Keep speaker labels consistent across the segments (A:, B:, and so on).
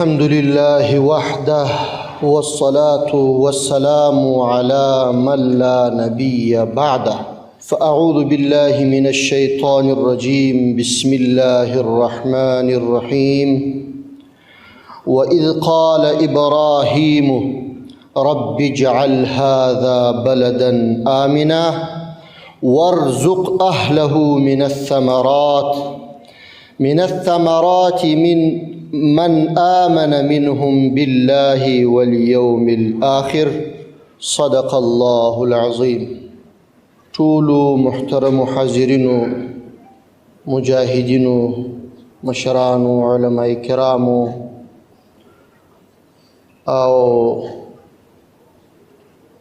A: الحمد لله وحده والصلاة والسلام على من لا نبي بعده فأعوذ بالله من الشيطان الرجيم بسم الله الرحمن الرحيم وإذ قال إبراهيم رب اجعل هذا بلدا آمنا وارزق أهله من الثمرات من آمن منهم بالله واليوم الآخر صدق الله العظيم. طولو محترم حاضرینو مجاهدینو مشرانو علماء کرامو او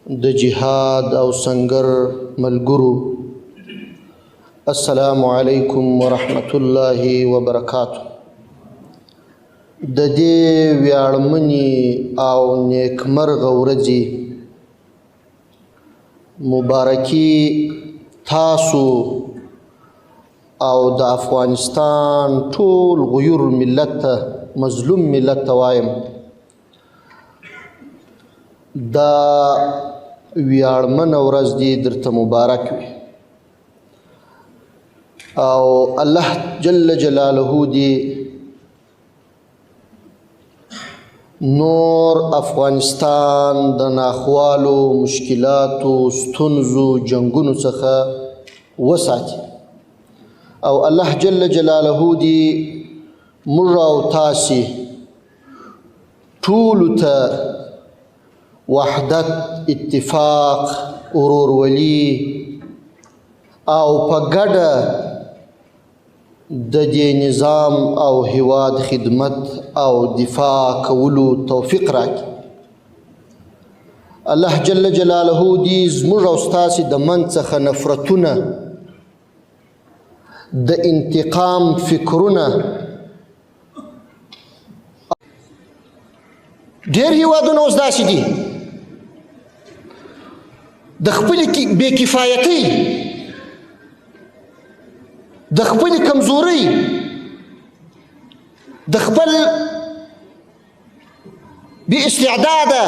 A: د جهاد او سنگر ملګرو، السلام علیکم ورحمة الله وبرکاته. د دې ویاړمنې او نیکمرغه ورځې مبارکي تاسو او د افغانستان ټول غیور ملت ته، مظلوم ملت ته وایم دا ویاړمنه ورځ دې درته مبارک وي او الله جل جلاله دې نور افغانستان د ناخوالو مشکلاتو ستونزو جنگونو څخه وساتي او الله جل جلاله دې موږ او تاسې ټولو ته وحدت، اتفاق، ورورولي او په ګډه د دې نظام او هیواد خدمت او دفاع کولو توفیق راکړي. الله جل جلاله دې زموږ او ستاسې د منځ څخه نفرتونه، د انتقام فکرونه، ډېر هیوادونه اوس داسې دي د خپلې بې کفایتۍ، د خپل کمزورۍ، د خپل بې استعداده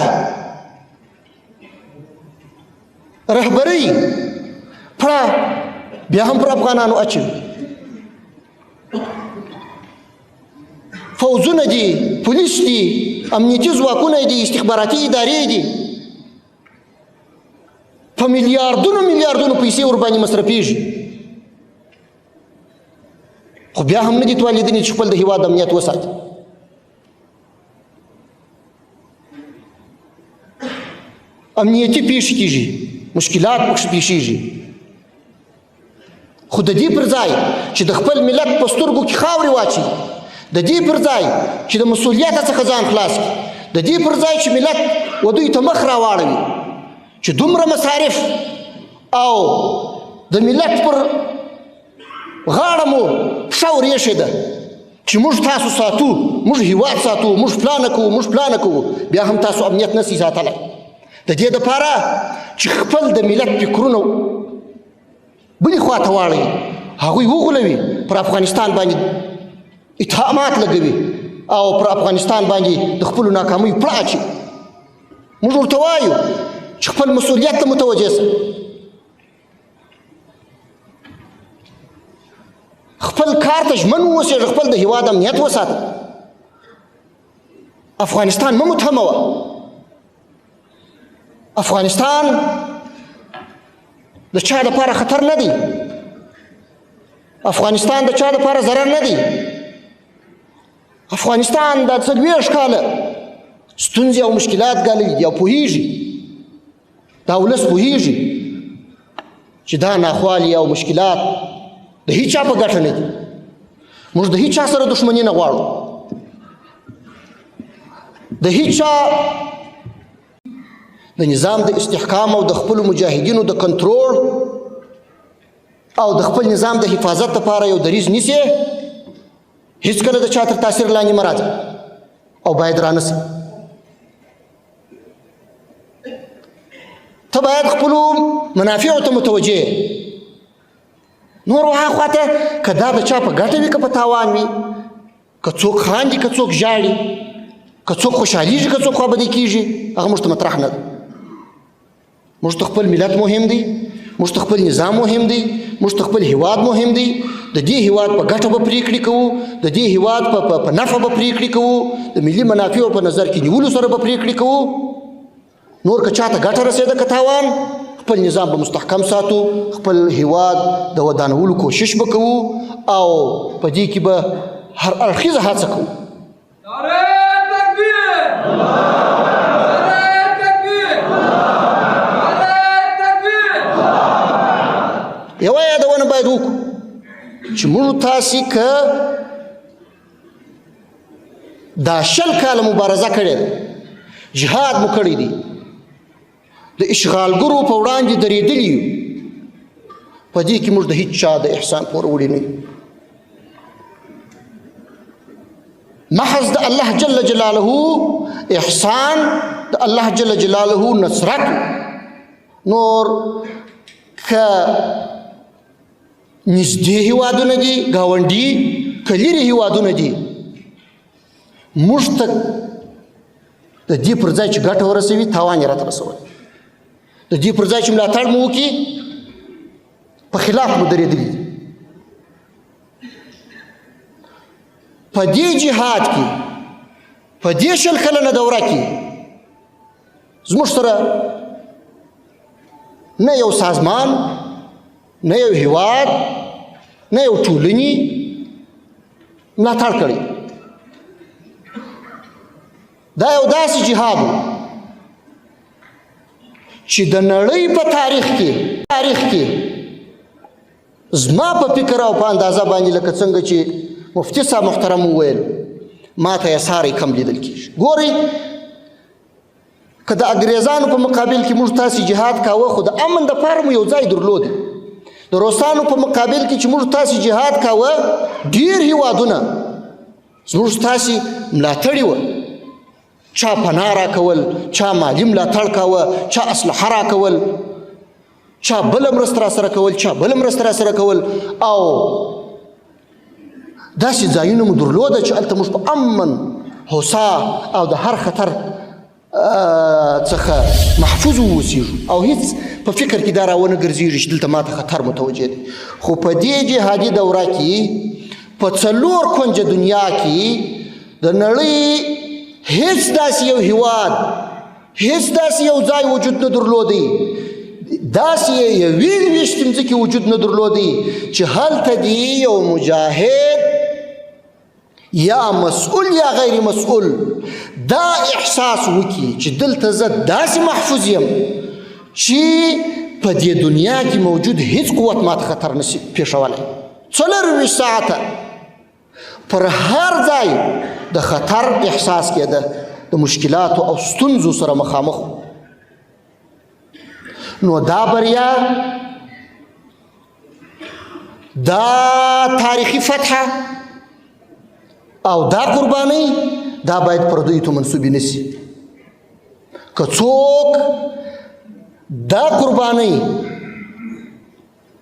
A: رهبرۍ پړه بیا هم پر افغانانو اچوي. فوزونه دي، پولیس دي، امنیتي ځواکونه دي، استخباراتي ادارې دي، په میلیاردونو پیسې ورباندې مصرفېږي، خو بیا هم نه دي توانېدلي چې خپل د هېواد امنیت وساتي. امنیتي پیښې کېږي، مشکلات پکښې پیښېږي، خو د دې پر ځای چې د خپل ملت په سترګو کې خاورې واچي، د دې پر ځای چې د مسؤلیت څخه ځان خلاص کړي، د دې پر ځای چې ملت و دوی ته مخ راواړوي چې دومره مصارف او د ملت پر غاړه مو پښه ورېښې ده چې موږ تاسو ساتو، موږ هیواد ساتو، موږ پلانه کوو، بیا هم تاسو امنیت نسئ ساتلی. د دې دپاره چې خپل د ملت فکرونه بلې خوا ته واړوي، هغوی وغولوي، پر افغانستان باندې اتهامات لګوي او پر افغانستان باندې د خپلو ناکامیو پړه اچي. موږ ورته وایو چې خپل مسؤلیت ته متوجه سه، خپل کار ته ژمن واوسېږه، خپل د هېواد امنیت وساته، افغانستان مه متهموه. افغانستان د چا دپاره خطر نه دی، افغانستان د چا دپاره ضرر نه دی. افغانستان دا 40 کاله ستونزې او مشکلات ګاللي دي او پوهېږي، دا ولس پوهېږي چې دا ناخوالې او مشکلات د هیچ چا په ګټه نه دي. موږ د هیچ چا سره دښمني نه غواړو، د هیچ چا د نظام د استحکام او د خپلو مجاهدینو د کنټرول او د خپل نظام د حفاظت لپاره یو دریځ نیسې، هیڅکله د چا تر تاثیر لاندې مه راځه او باید رانسي. ته باید خپلو منافعو ته متوجه. نور هغه ته که دا د چا په ګټه وي که په تاوان وي، که څوک خاندي که څوک ژاړي، که څوک خوشحالېږي که څوک خوابدی کېږي هغه موږ ته مطرح نه ده. موږ ته خپل ملت مهم دی، موږ ته خپل نظام مهم دی، موږ ته خپل هیواد مهم دی. د دې هیواد په ګټه به پرېکړې کوو، د دې هیواد په نفع به پرېکړې کوو، د ملي منافعو په نظر کې نیولو سره به پرېکړې کوو. نور که چاته ګټه رسېده که تاوان، خپل نظام به مستحکم ساتو، خپل هیواد د ودانولو کوشش به کوو او په دې کې به هر اړخیزه هڅه کوو. یوه یادونه باید وکړو چې موږ تاسې که دا 20 کاله مبارزه کړې ده، جهاد مو کړی دی، د اشغالګرو په وړاندې درېدلي یو، په دې کې موږ د هیڅ چا د احسان پوره وړي نه یو. محض د الله جل جلاله احسان، د الله جل جلاله نصرت. نور که نږدې هیوادونه دي، ګاونډي که لرې هیوادونه دي، موږ ته د دې پر ځای چې ګټه ورسوي تاوان یې راته رسولی، د دې پر ځای چې ملاتړ مو وکړي په خلاف مو درېدلي دي. په دې جهاد کې، په دې 20 کلنه دوره کې زموږ سره نه یو سازمان، نه یو هیواد، نه یو ټولنې ملاتړ کړی. دا یو داسې جهاد و چې د نړۍ په تاریخ کې زما په فکر او په اندازه باندې لکه څنګه چې مفتي صاحب محترم وویل، ما ته یې ساری کم لیدل کېږي. ګورئ، که د انګریزانو په مقابل کې موږ تاسې جهاد کاوه، خو د امن دپاره مو یو ځای درلود. د روسانو په مقابل کې چې موږ تاسې جهاد کاوه، ډېر هیوادونه زموږ تاسې ملاتړي وه. چا پناه راکول، چا مالي ملاتړ کاوه، چا اسلحه راکول، چا بله مرسته راسره کول، چا بله مرسته راسره کول. او داسې ځایونه مو درلوده چې هلته موږ په امن، هوسا او د هر خطر څخه محفوظ واوسېږو او هیڅ په فکر کې دا راونه ګرځېږي چې دلته ماته خطر متوجه دی. خو په دې جهادي دوره کې په 4 کونجه دنیا کې د نړۍ هیڅ داسې یو هیواد، هیڅ داسې یو ځای وجود نه درلودی، داسې یوې 20 ځمکې وجود نه درلودی چې هلته دې یو مجاهد یا مسؤول یا غیر مسؤول دا احساس وکړي چې دلته زه داسې محفوظ یم چې په دې دنیا کې موجود هیڅ قوت ماته خطر نشي پیښولی. 24 ساعته پر هر ځای د خطر احساس کېده، د مشکلاتو او ستونزو سره مخامخ. نو دا بریا، دا تاریخي فتحه او دا قربانۍ دا باید پردیو ته منسوبې نشي. که څوک دا قربانۍ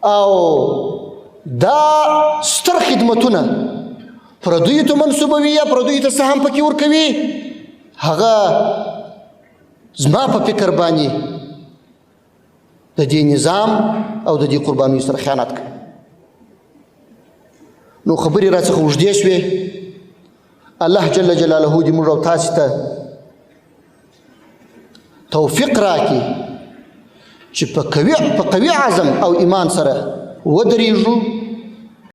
A: او دا ستر خدمتونه پردیو ته منسوبوي یا پردیو ته څه هم پکې ورکوي، هغه زما په فکر باندې د دې نظام او د دې قربانیو سره خیانت کوي. نو خبرې راڅخه اوږدې شوې. الله جل جلاله دې موږ او تاسې ته توفیق راکړي چې په قوي عزم او ایمان سره ودرېږو